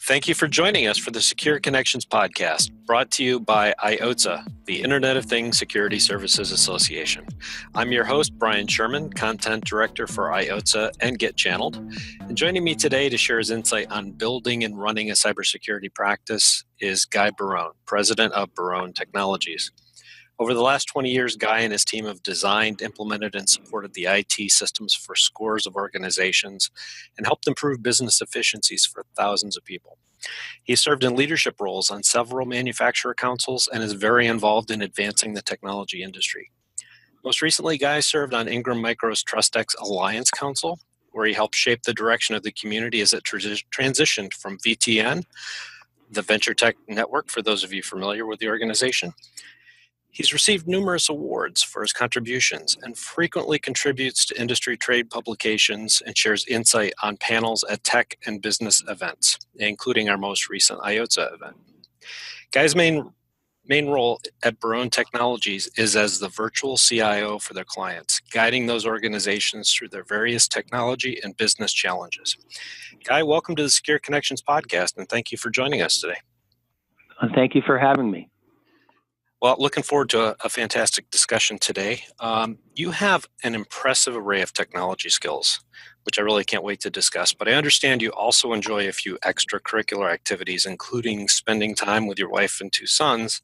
Thank you for joining us for the Secure Connections Podcast, brought to you by IOTSA, the Internet of Things Security Services Association. I'm your host, Brian Sherman, Content Director for IOTSA and Get Channeled. And joining me today to share his insight on building and running a cybersecurity practice is Guy Baroan, President of Baroan Technologies. Over the last 20 years, Guy and his team have designed, implemented, and supported the IT systems for scores of organizations and helped improve business efficiencies for thousands of people. He served in leadership roles on several manufacturer councils and is very involved in advancing the technology industry. Most recently, Guy served on Ingram Micro's TrustX Alliance Council, where he helped shape the direction of the community as it transitioned from VTN, the Venture Tech Network, for those of you familiar with the organization. He's received numerous awards for his contributions and frequently contributes to industry trade publications and shares insight on panels at tech and business events, including our most recent IOTSA event. Guy's main role at Baroan Technologies is as the virtual CIO for their clients, guiding those organizations through their various technology and business challenges. Guy, welcome to the Secure Connections Podcast, and thank you for joining us today. Thank you for having me. Well, looking forward to a fantastic discussion today. You have an impressive array of technology skills, which I really can't wait to discuss. But I understand you also enjoy a few extracurricular activities, including spending time with your wife and two sons,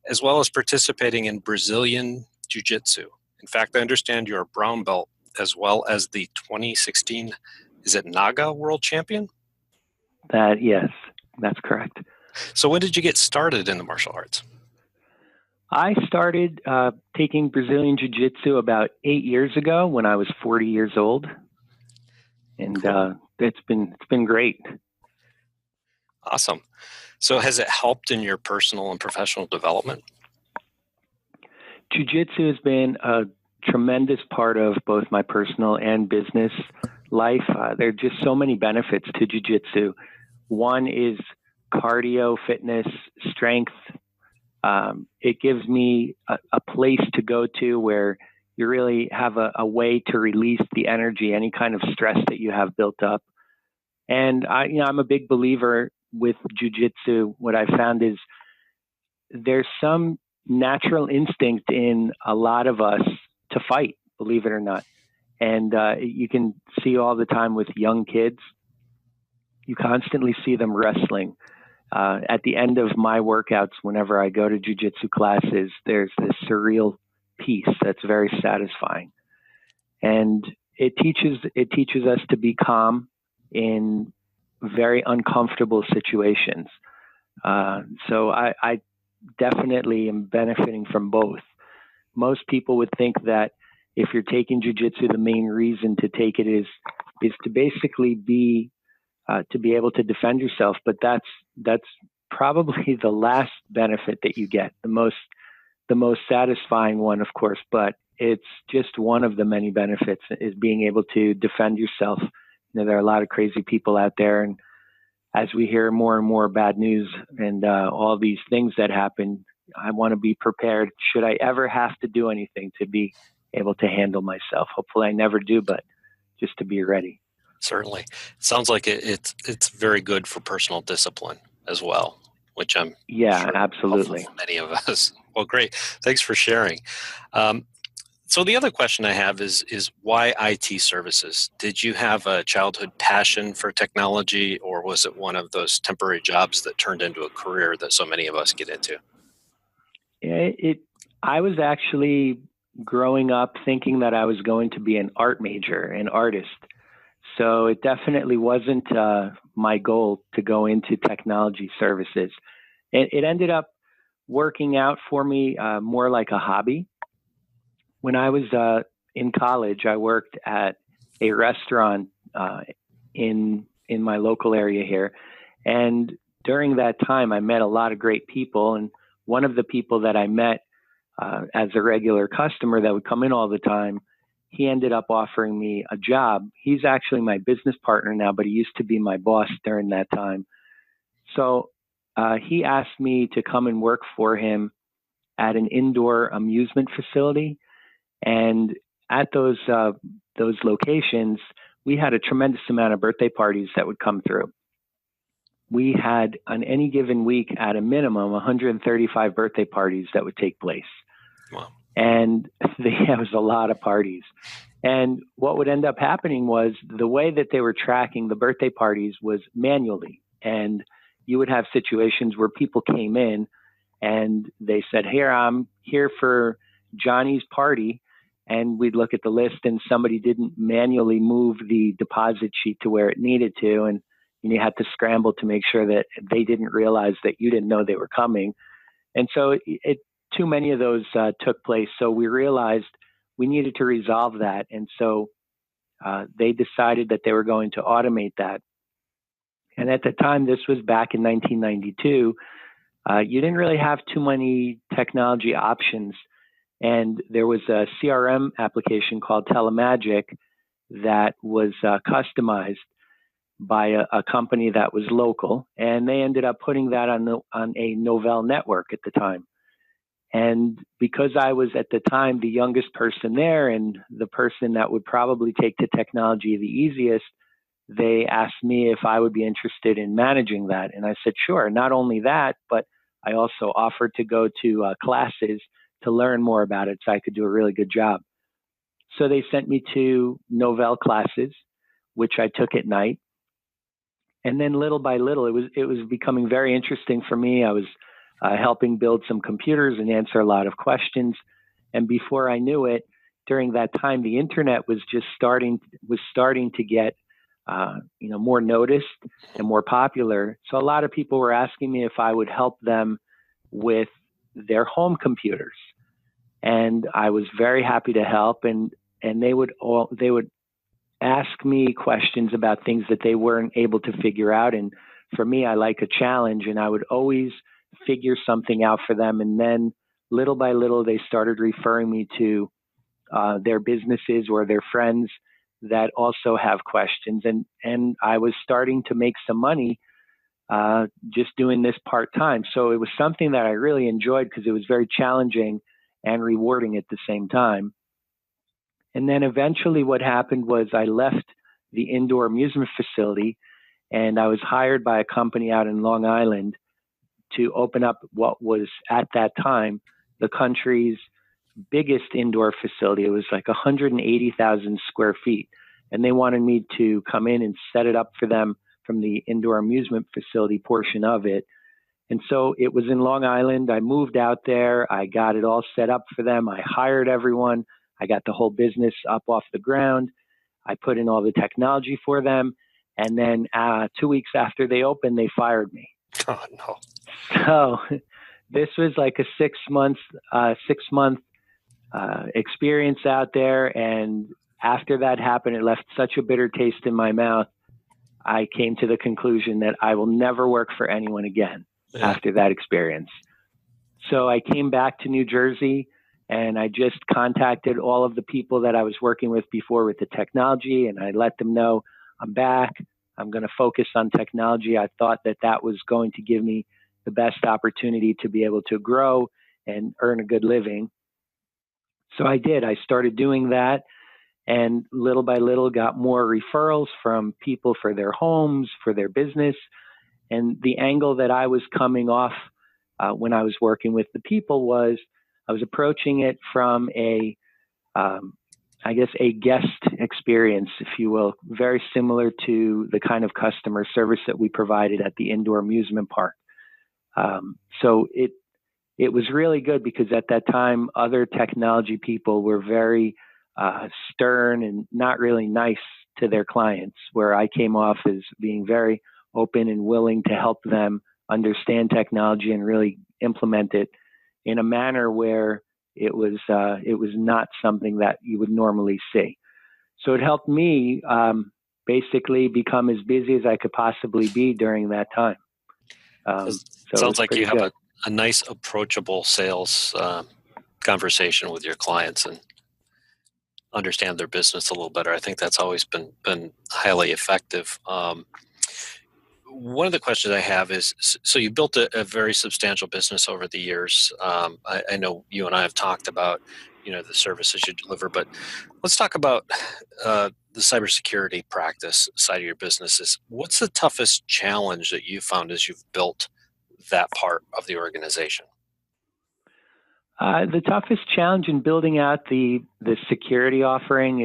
as well as participating in Brazilian Jiu-Jitsu. In fact, I understand you're a brown belt, as well as the 2016, is it Naga World Champion? Yes, that's correct. So when did you get started in the martial arts? I started taking Brazilian Jiu-Jitsu about 8 years ago when I was 40 years old, and cool. It's been great. Awesome. So has it helped in your personal and professional development? Jiu-Jitsu has been a tremendous part of both my personal and business life. There are just so many benefits to Jiu-Jitsu. One is cardio, fitness, strength. It gives me a place to go to where you really have a way to release the energy, any kind of stress that you have built up. And I'm a big believer with Jiu-Jitsu. What I found is there's some natural instinct in a lot of us to fight, believe it or not. And you can see all the time with young kids, you constantly see them wrestling. At the end of my workouts, whenever I go to jiu-jitsu classes, there's this surreal peace that's very satisfying. And it teaches us to be calm in very uncomfortable situations. So I definitely am benefiting from both. Most people would think that if you're taking jiu-jitsu, the main reason to take it is to basically be to be able to defend yourself, but that's probably the last benefit that you get, the most satisfying one, of course, but it's just one of the many benefits is being able to defend yourself. There are a lot of crazy people out there, and as we hear more and more bad news and all these things that happen, I want to be prepared should I ever have to do anything to be able to handle myself. Hopefully I never do, but just to be ready. Certainly. It sounds like it's very good for personal discipline as well, which I'm sure absolutely for many of us. Well, great. Thanks for sharing. So the other question I have is why IT services? Did you have a childhood passion for technology, or was it one of those temporary jobs that turned into a career that so many of us get into? I was actually growing up thinking that I was going to be an art major, an artist. So it definitely wasn't my goal to go into technology services. It ended up working out for me more like a hobby. When I was in college, I worked at a restaurant in my local area here. And during that time, I met a lot of great people. And one of the people that I met as a regular customer that would come in all the time, he ended up offering me a job. He's actually my business partner now, but he used to be my boss during that time. So he asked me to come and work for him at an indoor amusement facility. And at those locations, we had a tremendous amount of birthday parties that would come through. we had on any given week at a minimum 135 birthday parties that would take place. Wow. And there was a lot of parties. And what would end up happening was the way that they were tracking the birthday parties was manually. And you would have situations where people came in and they said, here, I'm here for Johnny's party. And we'd look at the list and somebody didn't manually move the deposit sheet to where it needed to. And you had to scramble to make sure that they didn't realize that you didn't know they were coming. And so too many of those took place. So we realized we needed to resolve that. And so they decided that they were going to automate that. And at the time, this was back in 1992, you didn't really have too many technology options. And there was a CRM application called Telemagic that was customized by a company that was local. And they ended up putting that on a Novell network at the time. And because I was at the time the youngest person there and the person that would probably take to technology the easiest, they asked me if I would be interested in managing that. And I said, sure. Not only that, but I also offered to go to classes to learn more about it so I could do a really good job. So they sent me to Novell classes, which I took at night. And then little by little, it was becoming very interesting for me. I was helping build some computers and answer a lot of questions. And before I knew it, during that time, the internet was just starting to get more noticed and more popular. So a lot of people were asking me if I would help them with their home computers, and I was very happy to help. And they would ask me questions about things that they weren't able to figure out. And for me, I like a challenge, and I would always figure something out for them. And then little by little, they started referring me to their businesses or their friends that also have questions. And I was starting to make some money just doing this part-time. So it was something that I really enjoyed because it was very challenging and rewarding at the same time. And then eventually what happened was I left the indoor amusement facility, and I was hired by a company out in Long Island to open up what was at that time the country's biggest indoor facility. It was like 180,000 square feet. And they wanted me to come in and set it up for them from the indoor amusement facility portion of it. And so it was in Long Island. I moved out there. I got it all set up for them. I hired everyone. I got the whole business up off the ground. I put in all the technology for them. And then 2 weeks after they opened, they fired me. Oh, no. So this was like a 6 month experience out there. And after that happened, it left such a bitter taste in my mouth. I came to the conclusion that I will never work for anyone again after that experience. So I came back to New Jersey, and I just contacted all of the people that I was working with before with the technology, and I let them know I'm back. I'm going to focus on technology. I thought that was going to give me the best opportunity to be able to grow and earn a good living. So I did. I started doing that, and little by little got more referrals from people for their homes, for their business. And the angle that I was coming off when I was working with the people was I was approaching it from a guest experience, if you will, very similar to the kind of customer service that we provided at the indoor amusement park. So it was really good because at that time, other technology people were very stern and not really nice to their clients, where I came off as being very open and willing to help them understand technology and really implement it in a manner where it was not something that you would normally see. So it helped me basically become as busy as I could possibly be during that time. Sounds like you have a nice approachable sales conversation with your clients and understand their business a little better. I think that's always been highly effective. One of the questions I have is, so you built a very substantial business over the years. I know you and I have talked about the services you deliver. But let's talk about the cybersecurity practice side of your businesses. What's the toughest challenge that you found as you've built that part of the organization? The toughest challenge in building out the security offering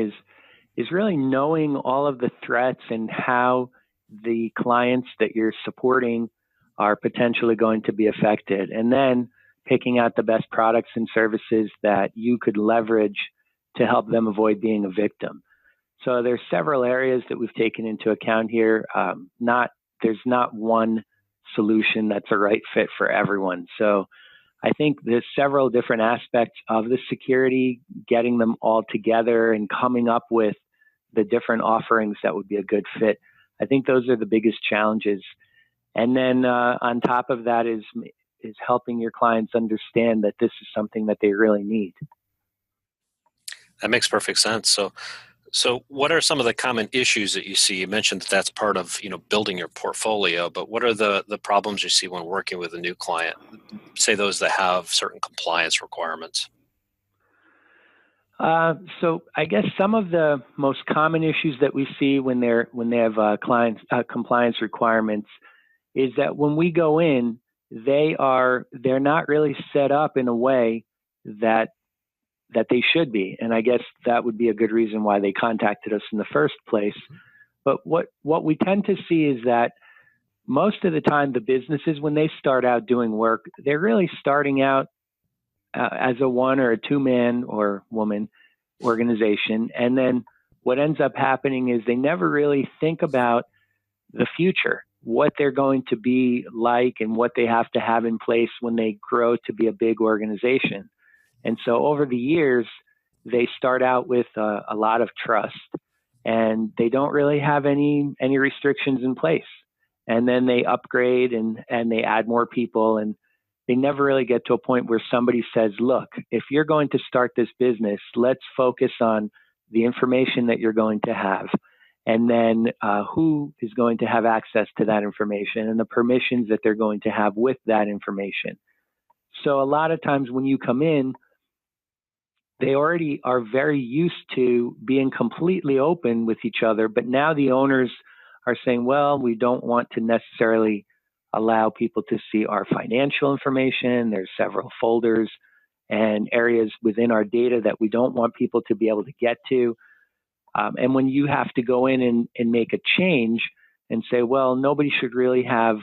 is really knowing all of the threats and how the clients that you're supporting are potentially going to be affected, and then picking out the best products and services that you could leverage to help them avoid being a victim. So there's several areas that we've taken into account here. There's not one solution that's a right fit for everyone. So I think there's several different aspects of the security, getting them all together and coming up with the different offerings that would be a good fit. I think those are the biggest challenges. And then on top of that is helping your clients understand that this is something that they really need. That makes perfect sense. So what are some of the common issues that you see? You mentioned that that's part of building your portfolio, but what are the problems you see when working with a new client? Say those that have certain compliance requirements. So I guess some of the most common issues that we see when they have compliance requirements is that when we go in, they're not really set up in a way that they should be. And I guess that would be a good reason why they contacted us in the first place. But what we tend to see is that most of the time the businesses, when they start out doing work, they're really starting out as a one or a two-man or woman organization. And then what ends up happening is they never really think about the future, what they're going to be like and what they have to have in place when they grow to be a big organization. And so over the years, they start out with a lot of trust, and they don't really have any restrictions in place. And then they upgrade and they add more people, and they never really get to a point where somebody says, look, if you're going to start this business, let's focus on the information that you're going to have, and then who is going to have access to that information and the permissions that they're going to have with that information. So a lot of times when you come in, they already are very used to being completely open with each other, but now the owners are saying, well, we don't want to necessarily allow people to see our financial information. There's several folders and areas within our data that we don't want people to be able to get to. And when you have to go in and make a change and say, well, nobody should really have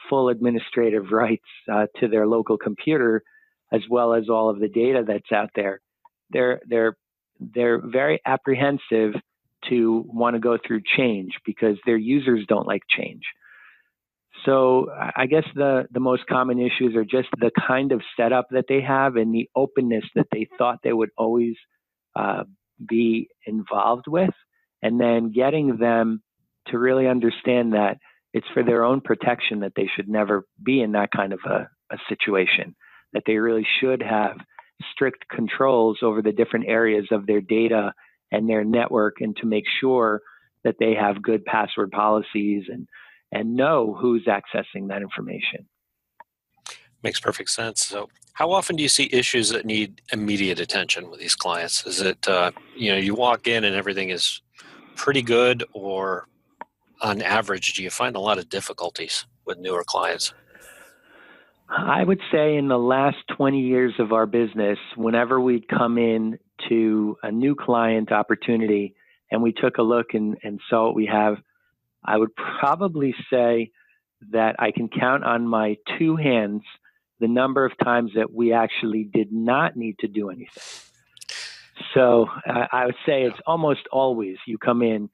full administrative rights to their local computer, as well as all of the data that's out there, they're very apprehensive to want to go through change because their users don't like change. So I guess the most common issues are just the kind of setup that they have and the openness that they thought they would always be involved with, and then getting them to really understand that it's for their own protection that they should never be in that kind of a situation, that they really should have strict controls over the different areas of their data and their network, and to make sure that they have good password policies and know who's accessing that information. Makes perfect sense. So how often do you see issues that need immediate attention with these clients? Is it, you walk in and everything is pretty good, or on average, do you find a lot of difficulties with newer clients? I would say in the last 20 years of our business, whenever we'd come in to a new client opportunity and we took a look and saw what we have, I would probably say that I can count on my two hands the number of times that we actually did not need to do anything. So I would say it's almost always you come in,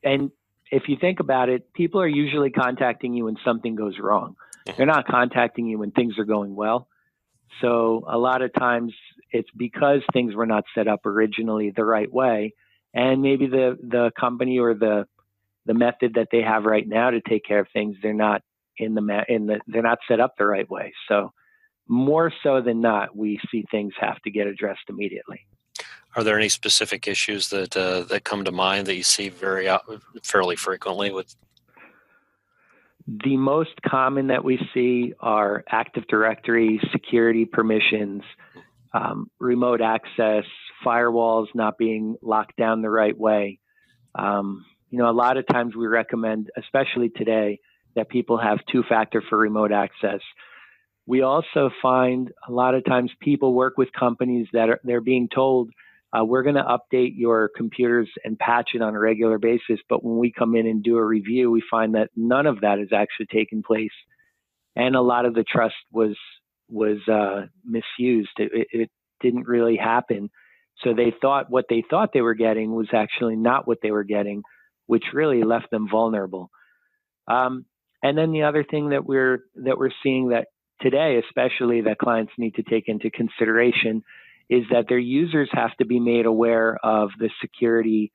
and if you think about it, people are usually contacting you when something goes wrong. They're not contacting you when things are going well. So a lot of times it's because things were not set up originally the right way, and maybe the company or the method that they have right now to take care of things, they're not they're not set up the right way. So more so than not, we see things have to get addressed immediately. Are there any specific issues that come to mind that you see fairly frequently with? The most common that we see are Active Directory, security permissions, remote access, firewalls not being locked down the right way. A lot of times we recommend, especially today, that people have two-factor for remote access. We also find a lot of times people work with companies that they're being told, we're going to update your computers and patch it on a regular basis. But when we come in and do a review, we find that none of that has actually taken place. And a lot of the trust was misused. It didn't really happen. So they thought what they thought they were getting was actually not what they were getting, which really left them vulnerable. And then the other thing that we're seeing that today, especially that clients need to take into consideration, is that their users have to be made aware of the security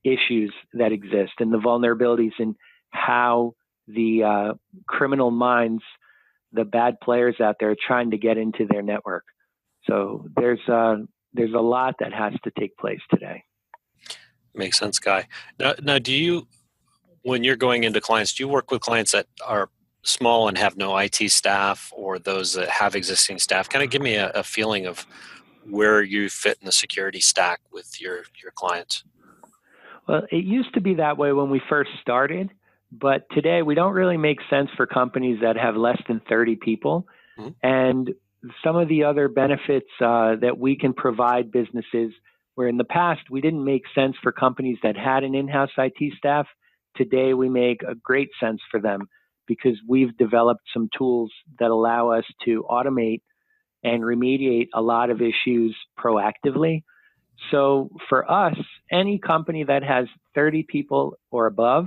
issues that exist and the vulnerabilities and how the criminal minds, the bad players out there, are trying to get into their network. So there's a lot that has to take place today. Makes sense, Guy. Now, do you, when you're going into clients, do you work with clients that are small and have no IT staff, or those that have existing staff? Kind of give me a feeling of where you fit in the security stack with your clients. Well, it used to be that way when we first started, but today we don't really make sense for companies that have less than 30 people. Mm-hmm. And some of the other benefits that we can provide businesses, where in the past we didn't make sense for companies that had an in-house IT staff, today we make a great sense for them, because we've developed some tools that allow us to automate and remediate a lot of issues proactively. So for us, any company that has 30 people or above,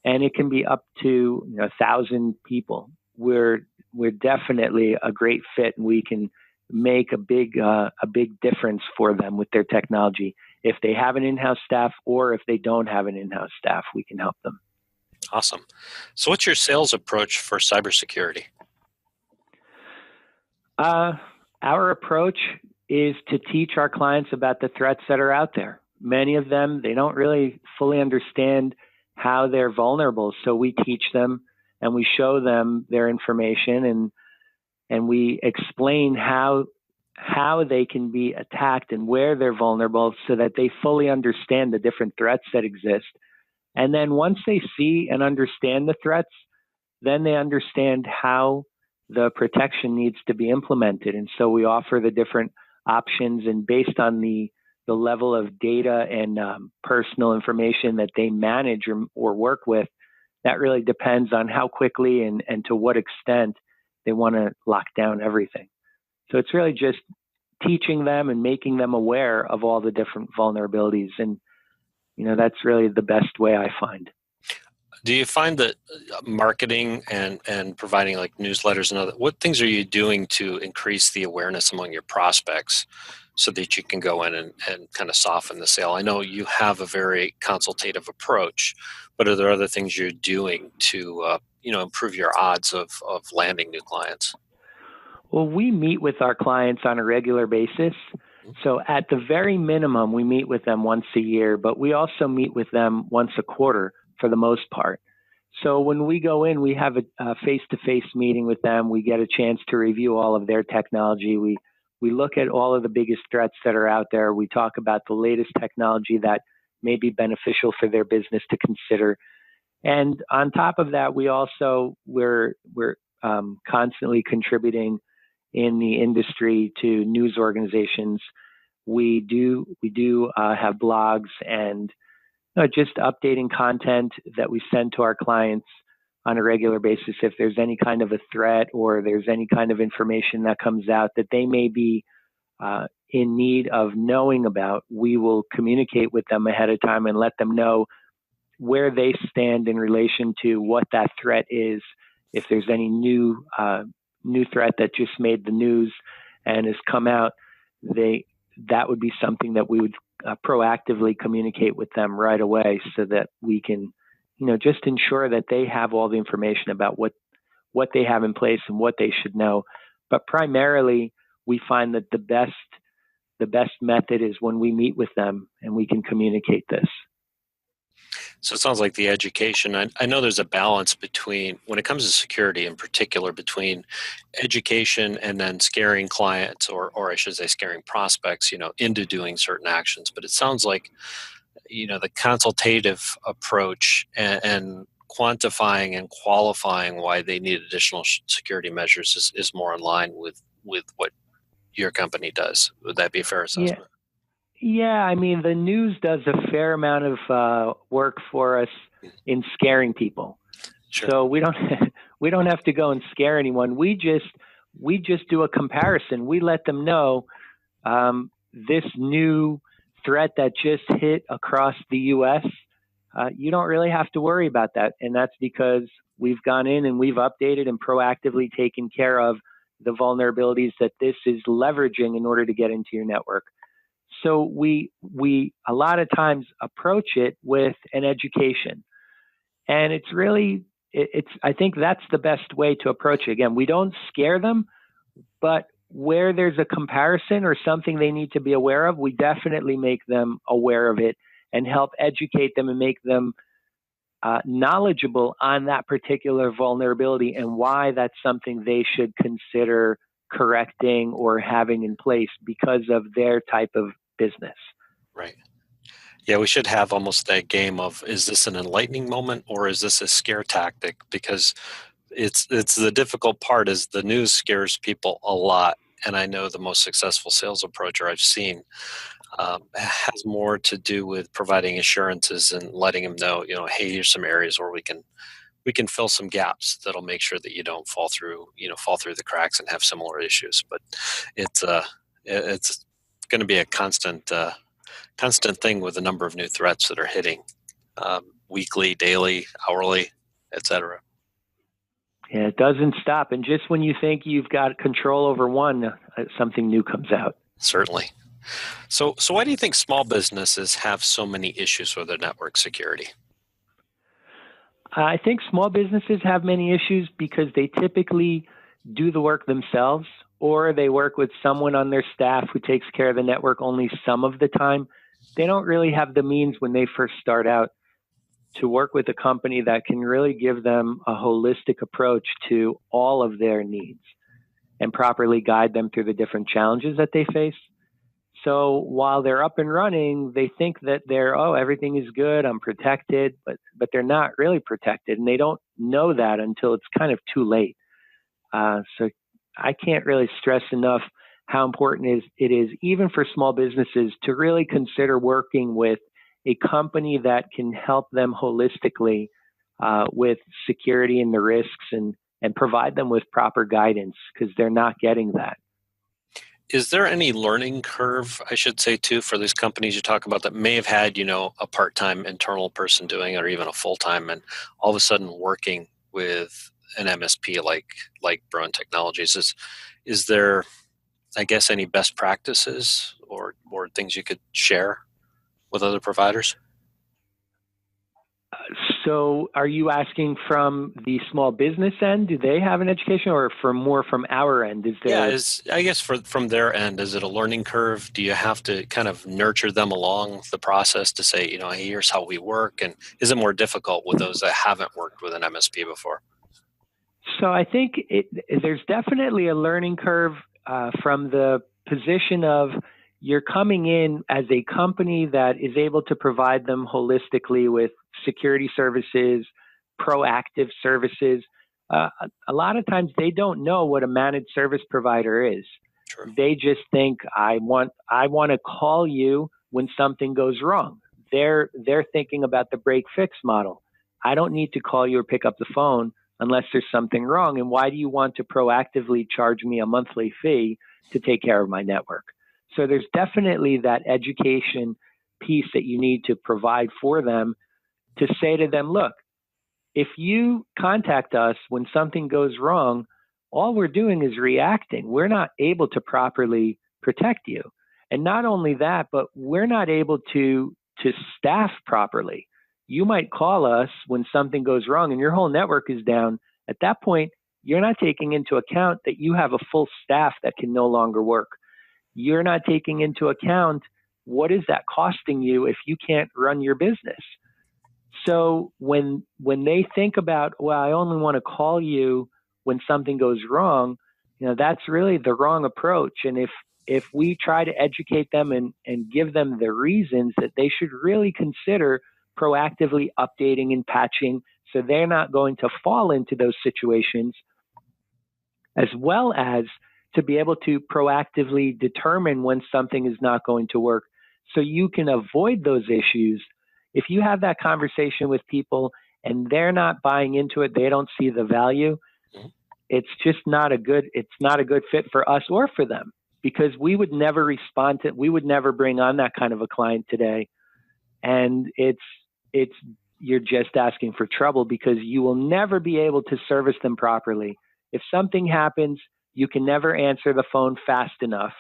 and it can be up to 1,000 people, we're definitely a great fit, and we can make a big difference for them with their technology. If they have an in-house staff or if they don't have an in-house staff, we can help them. Awesome. So what's your sales approach for cybersecurity? Our approach is to teach our clients about the threats that are out there. Many of them, they don't really fully understand how they're vulnerable. So we teach them and we show them their information, and we explain how they can be attacked and where they're vulnerable, so that they fully understand the different threats that exist. And then once they see and understand the threats, then they understand how the protection needs to be implemented. And so we offer the different options, and based on the level of data and personal information that they manage or work with, that really depends on how quickly and to what extent they want to lock down everything. So it's really just teaching them and making them aware of all the different vulnerabilities. And that's really the best way I find. Do you find that marketing and providing like newsletters and other, what things are you doing to increase the awareness among your prospects so that you can go in and kind of soften the sale? I know you have a very consultative approach, but are there other things you're doing to improve your odds of landing new clients? Well, we meet with our clients on a regular basis. So at the very minimum, we meet with them once a year, but we also meet with them once a quarter for the most part. So when we go in, we have a face-to-face meeting with them. We get a chance to review all of their technology. We look at all of the biggest threats that are out there. We talk about the latest technology that may be beneficial for their business to consider. And on top of that, we're constantly contributing in the industry to news organizations. We do have blogs and just updating content that we send to our clients on a regular basis. If there's any kind of a threat or there's any kind of information that comes out that they may be in need of knowing about, we will communicate with them ahead of time and let them know where they stand in relation to what that threat is. If there's any new threat that just made the news and has come out, that would be something that we would proactively communicate with them right away, so that we can, just ensure that they have all the information about what they have in place and what they should know. But primarily, we find that the best method is when we meet with them and we can communicate this. So it sounds like the education, I know there's a balance between, when it comes to security in particular, between education and then scaring clients, or I should say scaring prospects, into doing certain actions. But it sounds like, the consultative approach and quantifying and qualifying why they need additional security measures is more in line with what your company does. Would that be a fair assessment? Yeah, I mean, the news does a fair amount of work for us in scaring people. Sure. So we don't have to go and scare anyone. We just do a comparison. We let them know this new threat that just hit across the U.S. You don't really have to worry about that, and that's because we've gone in and we've updated and proactively taken care of the vulnerabilities that this is leveraging in order to get into your network. So we a lot of times approach it with an education, and I think that's the best way to approach it. Again, we don't scare them, but where there's a comparison or something they need to be aware of, we definitely make them aware of it and help educate them and make them knowledgeable on that particular vulnerability and why that's something they should consider correcting or having in place because of their type of business. Right. Yeah, we should have almost that game of, is this an enlightening moment or is this a scare tactic? Because it's the difficult part is the news scares people a lot. And I know the most successful sales approach I've seen has more to do with providing assurances and letting them know, hey, here's some areas where we can fill some gaps that'll make sure that you don't fall through the cracks and have similar issues. But it's going to be a constant thing with a number of new threats that are hitting weekly, daily, hourly, etc. Yeah, it doesn't stop. And just when you think you've got control over one, something new comes out. Certainly. So why do you think small businesses have so many issues with their network security? I think small businesses have many issues because they typically do the work themselves, or they work with someone on their staff who takes care of the network only some of the time. They don't really have the means when they first start out to work with a company that can really give them a holistic approach to all of their needs and properly guide them through the different challenges that they face. So while they're up and running, they think that everything is good, I'm protected, but they're not really protected, and they don't know that until it's kind of too late. So I can't really stress enough how important it is, even for small businesses, to really consider working with a company that can help them holistically with security and the risks and provide them with proper guidance, because they're not getting that. Is there any learning curve, I should say, too, for these companies you talk about that may have had, a part-time internal person doing it or even a full-time, and all of a sudden working with an MSP like Baroan Technologies? Is there, I guess, any best practices or things you could share with other providers? So are you asking from the small business end? Do they have an education, or from our end? I guess from their end, is it a learning curve? Do you have to kind of nurture them along the process to say, hey, here's how we work? And is it more difficult with those that haven't worked with an MSP before? So I think there's definitely a learning curve from the position of you're coming in as a company that is able to provide them holistically with security services, proactive services. A lot of times they don't know what a managed service provider is. True. They just think, I want to call you when something goes wrong. They're thinking about the break fix model. I don't need to call you or pick up the phone unless there's something wrong. And why do you want to proactively charge me a monthly fee to take care of my network? So there's definitely that education piece that you need to provide for them, to say to them, look, if you contact us when something goes wrong, all we're doing is reacting. We're not able to properly protect you. And not only that, but we're not able to staff properly. You might call us when something goes wrong and your whole network is down. At that point, you're not taking into account that you have a full staff that can no longer work. You're not taking into account what is that costing you if you can't run your business. So when they think about, well, I only want to call you when something goes wrong, that's really the wrong approach. And if we try to educate them and give them the reasons that they should really consider proactively updating and patching so they're not going to fall into those situations, as well as to be able to proactively determine when something is not going to work so you can avoid those issues. If you have that conversation with people and they're not buying into it, they don't see the value, it's just not a good fit for us or for them, because we would never we would never bring on that kind of a client today. And you're just asking for trouble, because you will never be able to service them properly. If something happens, you can never answer the phone fast enough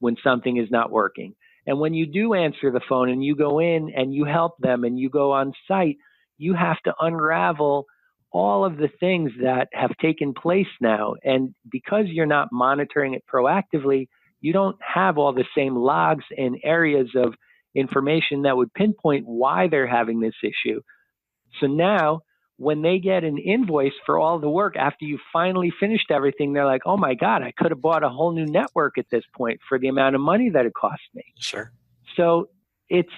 when something is not working. And when you do answer the phone and you go in and you help them and you go on site, you have to unravel all of the things that have taken place now. And because you're not monitoring it proactively, you don't have all the same logs and areas of information that would pinpoint why they're having this issue. So now, when they get an invoice for all the work after you finally finished everything, they're like, oh my God, I could have bought a whole new network at this point for the amount of money that it cost me. Sure. So it's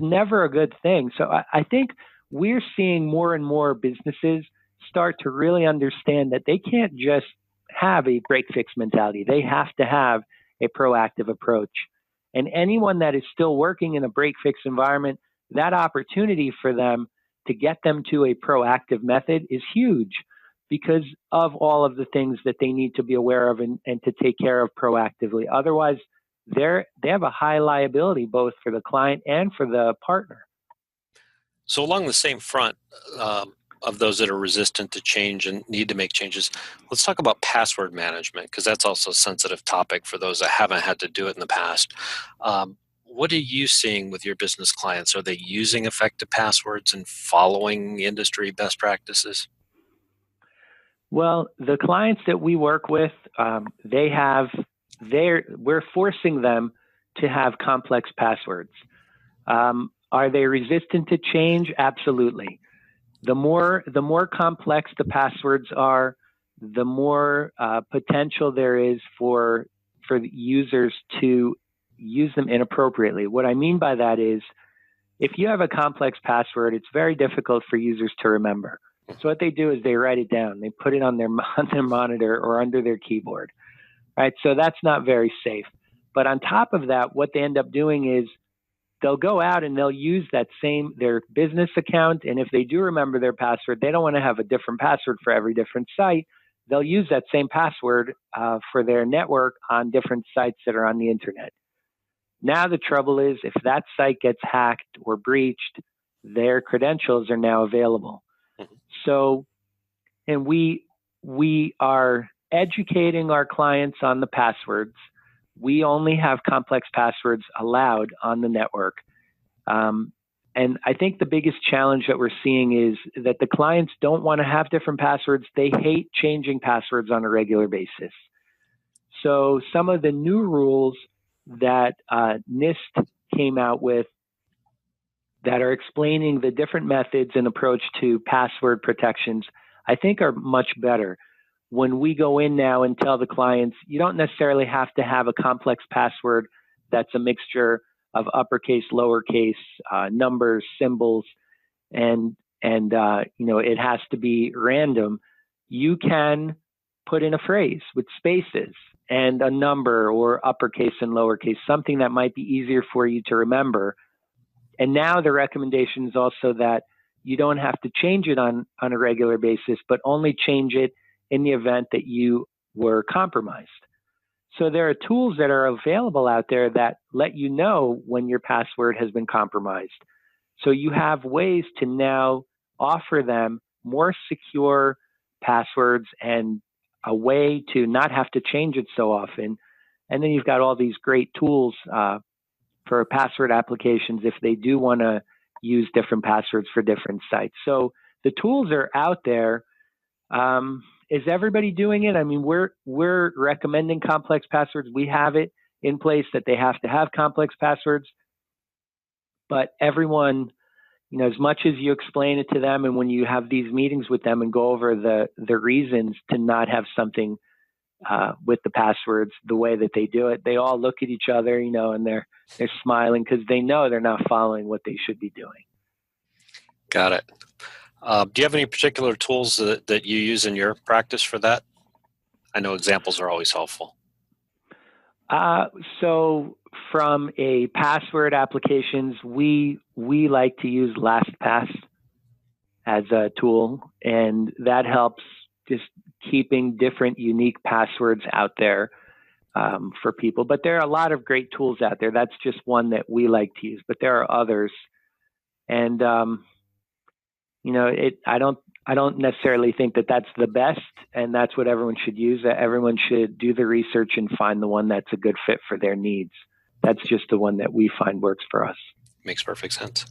never a good thing. So I think we're seeing more and more businesses start to really understand that they can't just have a break fix mentality. They have to have a proactive approach. And anyone that is still working in a break fix environment, that opportunity for them to get them to a proactive method is huge, because of all of the things that they need to be aware of and to take care of proactively. Otherwise, they have a high liability both for the client and for the partner. So along the same front of those that are resistant to change and need to make changes, let's talk about password management, because that's also a sensitive topic for those that haven't had to do it in the past. What are you seeing with your business clients? Are they using effective passwords and following industry best practices? Well, the clients that we work with, we're forcing them to have complex passwords. Are they resistant to change? Absolutely. The more complex the passwords are, the more potential there is for the users to use them inappropriately. What I mean by that is, if you have a complex password, it's very difficult for users to remember. So what they do is they write it down. They put it on their monitor or under their keyboard. Right? So that's not very safe. But on top of that, what they end up doing is they'll go out and they'll use their business account. And if they do remember their password, they don't want to have a different password for every different site. They'll use that same password for their network on different sites that are on the internet. Now the trouble is, if that site gets hacked or breached, their credentials are now available. So, and we are educating our clients on the passwords. We only have complex passwords allowed on the network. And I think the biggest challenge that we're seeing is that the clients don't want to have different passwords. They hate changing passwords on a regular basis. So some of the new rules that NIST came out with that are explaining the different methods and approach to password protections, I think are much better. When we go in now and tell the clients, you don't necessarily have to have a complex password that's a mixture of uppercase, lowercase, numbers, symbols, and it has to be random. You can put in a phrase with spaces and a number or uppercase and lowercase, something that might be easier for you to remember. And now the recommendation is also that you don't have to change it on a regular basis, but only change it in the event that you were compromised. So there are tools that are available out there that let you know when your password has been compromised. So you have ways to now offer them more secure passwords and a way to not have to change it so often. And then you've got all these great tools for password applications if they do want to use different passwords for different sites. So the tools are out there. Is everybody doing it? I mean, we're recommending complex passwords. We have it in place that they have to have complex passwords, but everyone as much as you explain it to them, and when you have these meetings with them and go over the reasons to not have something with the passwords the way that they do it, they all look at each other, and they're smiling because they know they're not following what they should be doing. Got it. Do you have any particular tools that you use in your practice for that? I know examples are always helpful. So from a password applications, we like to use LastPass as a tool, and that helps just keeping different unique passwords out there for people. But there are a lot of great tools out there. That's just one that we like to use, but there are others. And I don't necessarily think that that's the best, and that's what everyone should use. Everyone should do the research and find the one that's a good fit for their needs. That's just the one that we find works for us. Makes perfect sense.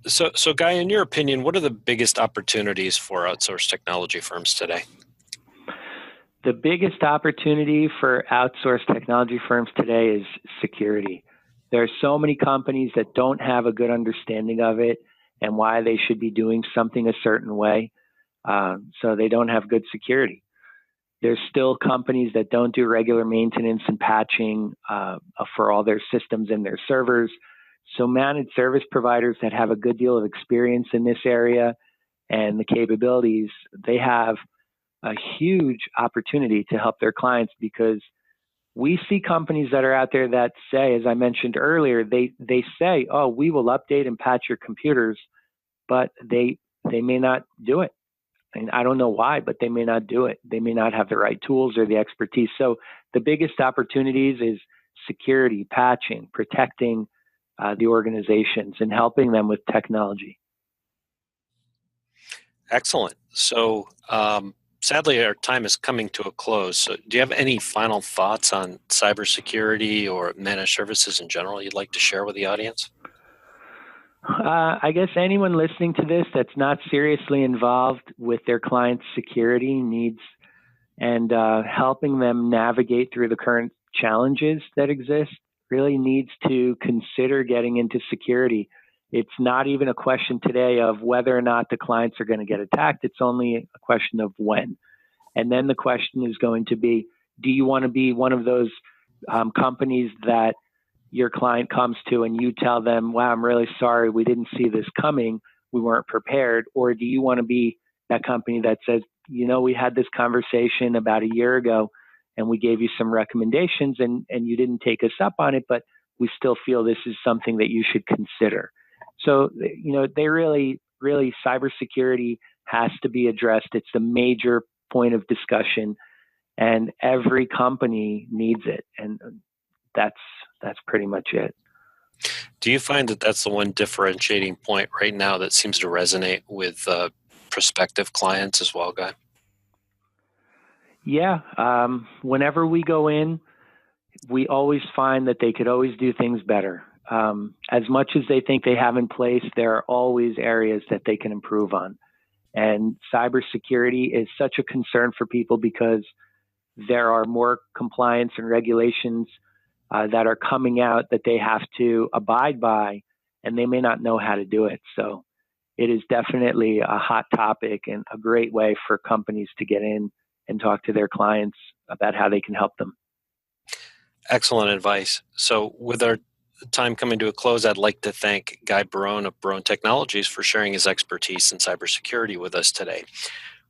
So Guy, in your opinion, what are the biggest opportunities for outsourced technology firms today? The biggest opportunity for outsourced technology firms today is security. There are so many companies that don't have a good understanding of it and why they should be doing something a certain way. So they don't have good security. There's still companies that don't do regular maintenance and patching for all their systems and their servers. So managed service providers that have a good deal of experience in this area and the capabilities, they have a huge opportunity to help their clients, because we see companies that are out there that say, as I mentioned earlier, they say, oh, we will update and patch your computers, but they may not do it. And I don't know why, but they may not do it. They may not have the right tools or the expertise. So the biggest opportunities is security, patching, protecting the organizations, and helping them with technology. Excellent. So sadly, our time is coming to a close. So do you have any final thoughts on cybersecurity or managed services in general you'd like to share with the audience? I guess anyone listening to this that's not seriously involved with their client's security needs, and helping them navigate through the current challenges that exist, really needs to consider getting into security. It's not even a question today of whether or not the clients are going to get attacked. It's only a question of when. And then the question is going to be, do you want to be one of those companies that your client comes to and you tell them, wow, I'm really sorry, we didn't see this coming, we weren't prepared? Or do you want to be that company that says, we had this conversation about a year ago and we gave you some recommendations and you didn't take us up on it, but we still feel this is something that you should consider. So, they really, cybersecurity has to be addressed. It's the major point of discussion, and every company needs it. And that's pretty much it. Do you find that that's the one differentiating point right now that seems to resonate with prospective clients as well, Guy? Yeah. Whenever we go in, we always find that they could always do things better. As much as they think they have in place, there are always areas that they can improve on. And cybersecurity is such a concern for people because there are more compliance and regulations that are coming out that they have to abide by, and they may not know how to do it. So it is definitely a hot topic and a great way for companies to get in and talk to their clients about how they can help them. Excellent advice. So with our time coming to a close, I'd like to thank Guy Baroan of Baroan Technologies for sharing his expertise in cybersecurity with us today.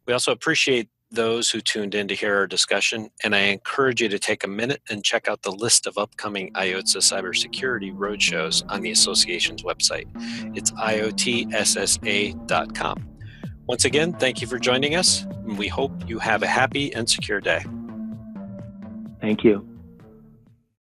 We also appreciate those who tuned in to hear our discussion, and I encourage you to take a minute and check out the list of upcoming IOTSA cybersecurity roadshows on the association's website. It's iotssa.com. Once again, thank you for joining us, and we hope you have a happy and secure day. Thank you.